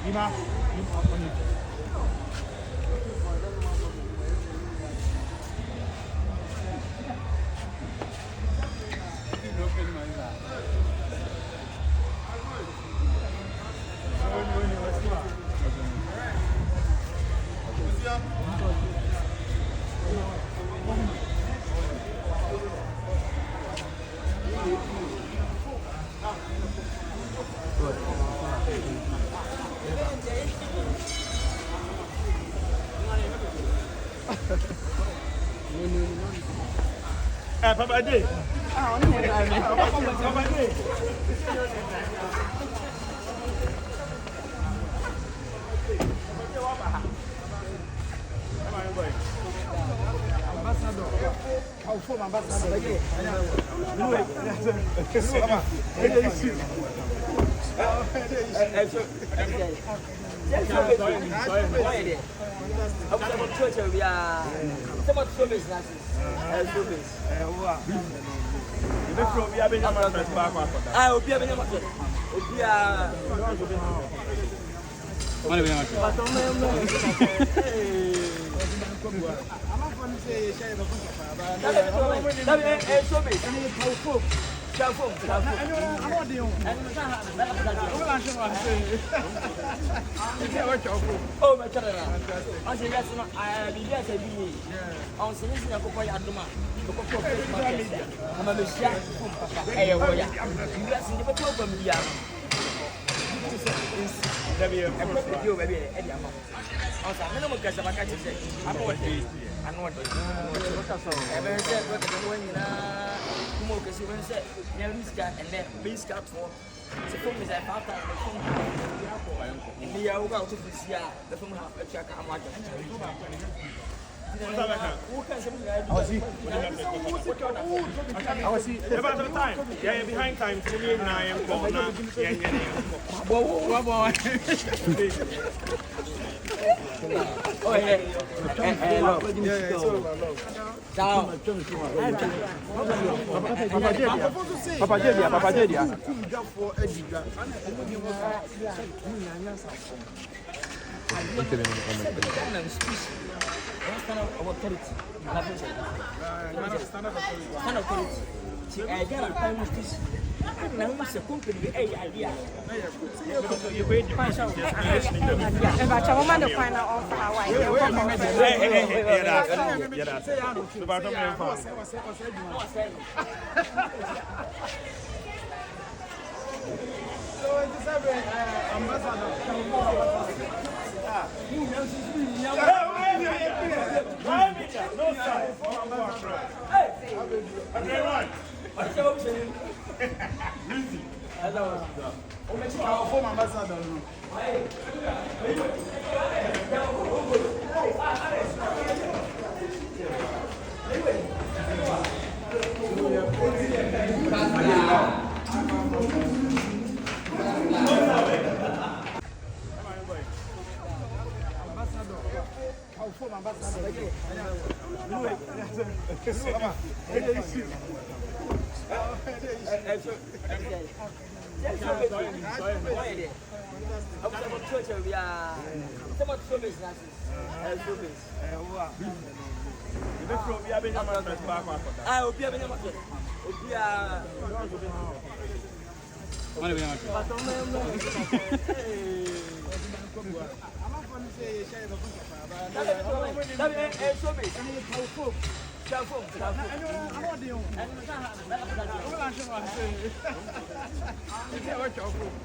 Imam. Papa Agyei. Papa Agyei. Ambassador. How from ambassador? Oh, my child, I say, yes, I be yes, I be on Sunday. I go for your doma. I'm a Messiah. Hey, oh, yeah, you guys in the program. You baby, Eddie. Also, I know what guys about catching it. I know what it is. I know what it is. Ever said, what the one in a smoke as you went said, never got and then please got for. The phone is a part of the phone. In the hour to this year, the phone have a check. I'm like, I was see about the time. Yeah, behind time. I am going oh, Papa Agyei.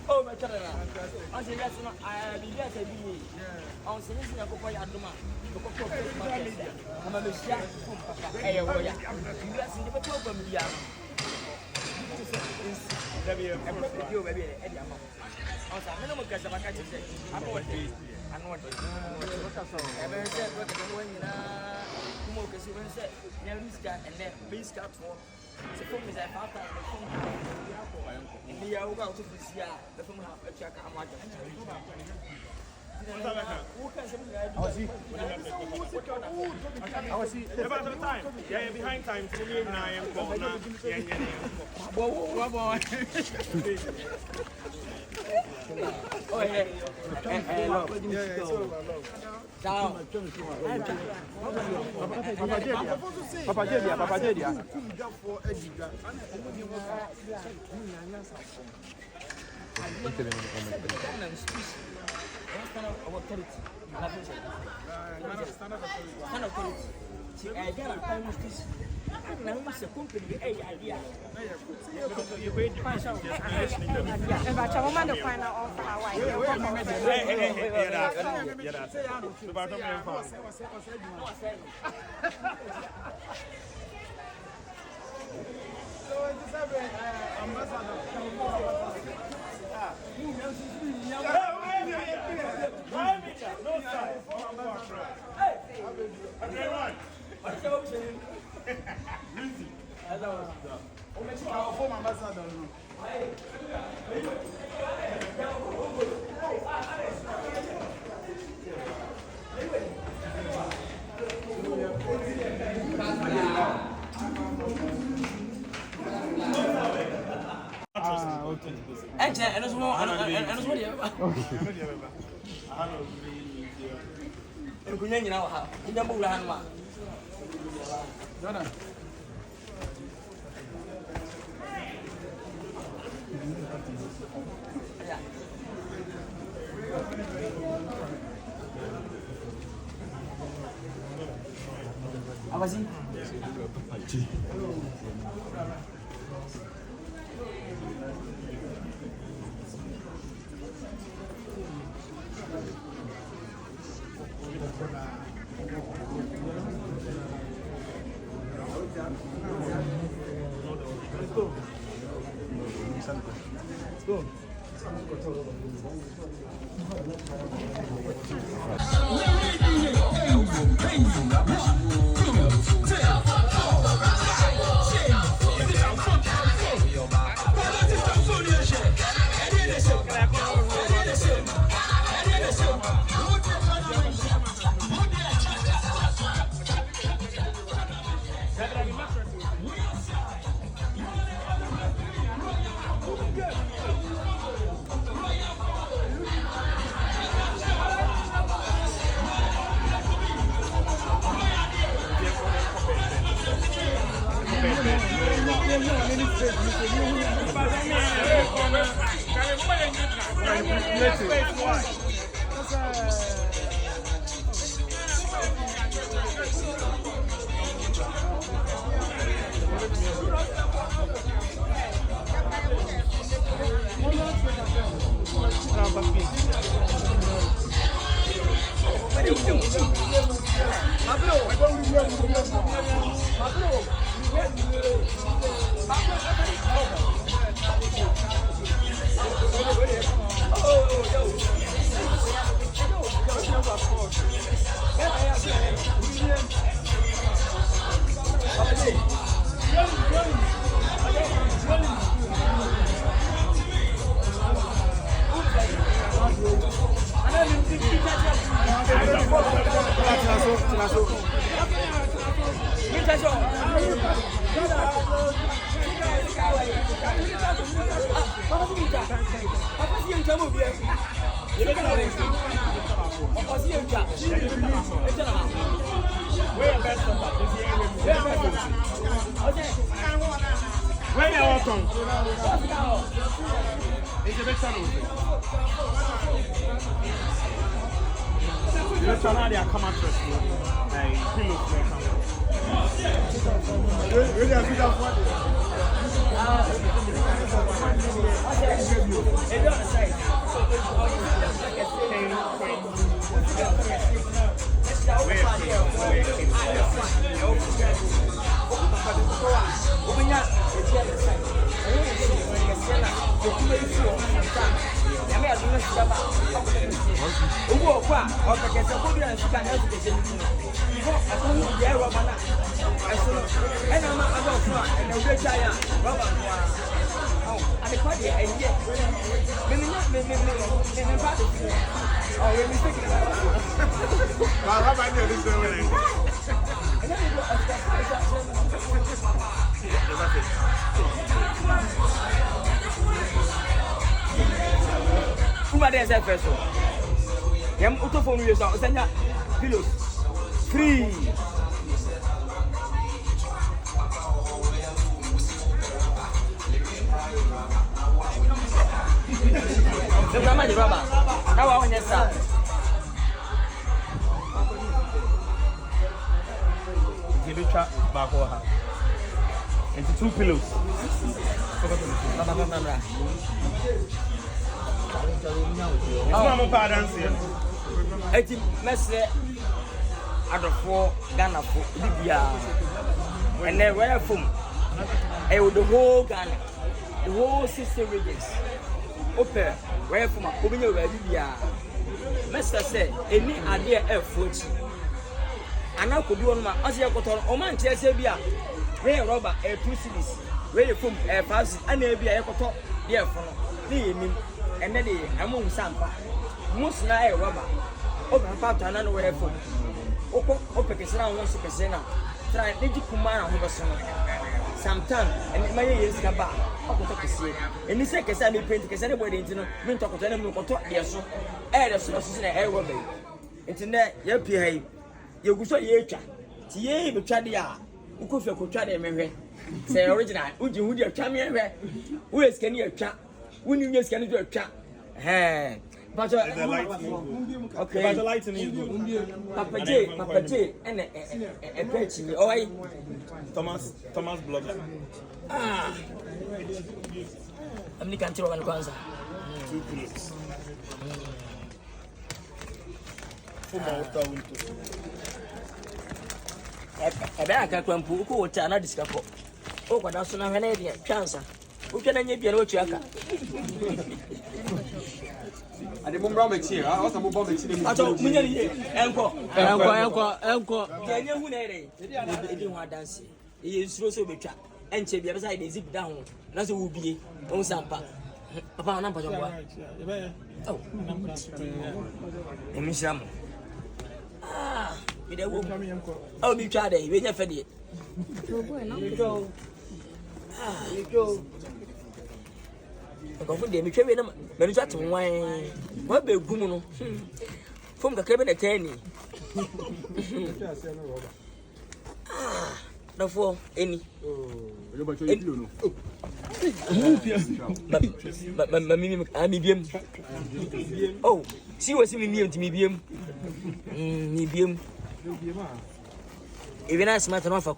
Oh, my child, I say, yes, I be yes, I be on Sunday. I go for your doma. I'm a Messiah. Hey, oh, yeah, you guys in the program. You baby, Eddie. Also, I know what guys about catching it. I know what it is. I know what it is. Ever said, what the one in a smoke as you went said, never got and then please got for. The phone is a part of the phone. In the hour to this year, the phone have a check. I'm like, About the time. Yeah, behind time. Oh, yeah. Papa Jedia. Into 2 pillows. I'm dancing. Eti mesre adofo Ghana for Libya. And then where from? The whole Ghana, the whole 60 regions. Open where from? Obinya where Libya. Mesre say any idea F40. And I could do on my Asiedu Oman Chesebia. Where rubber 2 cities. Where from a pass and there be a coto. Dear for and then among Sampa. Most na rubber. Open part another way from. Open Kesana wants to Kesana. Try Lady Kumara who was sometime and my years come back. And this second time, print because anybody into no talk to them, talk there so. Air the sources in a air rubber. Internet, your PA. You go so yecha. Tie be twadia. Who could try them? Say original. Would you champion? Who is can you chat? When you just can do a chat? Hey, but the light. Okay, but the lighting is good. Papa J, and a patch. Oh, Thomas Blogger. Ah, I'm the country one kwanza. 2 pillows. Aka kwampu ko wota na Sikapa. O kwada so na hwene de twansa. Utwa na nya bia na otu aka. Ade bombra mechi ha, o sa bo bomba mechi dem. Ato munya ni enko. Kenya hu na ere. Edi hu adanse. E nsuro so betwa. Enche bia be sai de zip down. Na so wo bie. O sampa. Papa na mpajo boa. Oh. Emisham. Ah. Oh, be tried it. We never fed it. I go for them. You can't manage that wine. What be good? From the cabin at 10. Ah, no for any. Oh, she was in me to medium. Medium. Even I smart enough for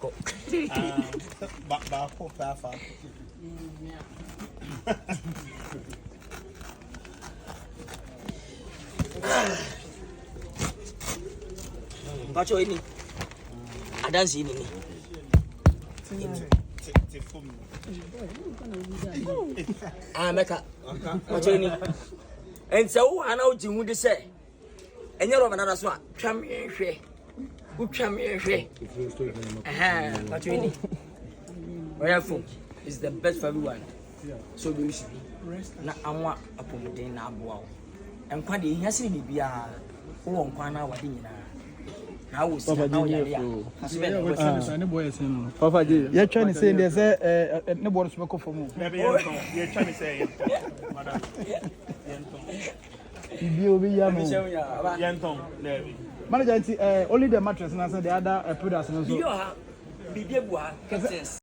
but you any? I don't see any. I make up. But you any? And so I know you would say. And you're another swat. Champion. Who champion? But you need where from is the best for everyone. So we should be. Na Amankwaa Otu na aboa. And Kwadwo he has me bia wo nkwana wade nyina. Na wo si na wo yare ya. Ne boy sen no. Papa Agyei. Ye twa ni say dey say ne boy so meko fomu. Ye twa ni say madam. Ibi obi ya mo. Yenton there. Manager only the mattress and the other products. Bibi ha. Bibi bu ha.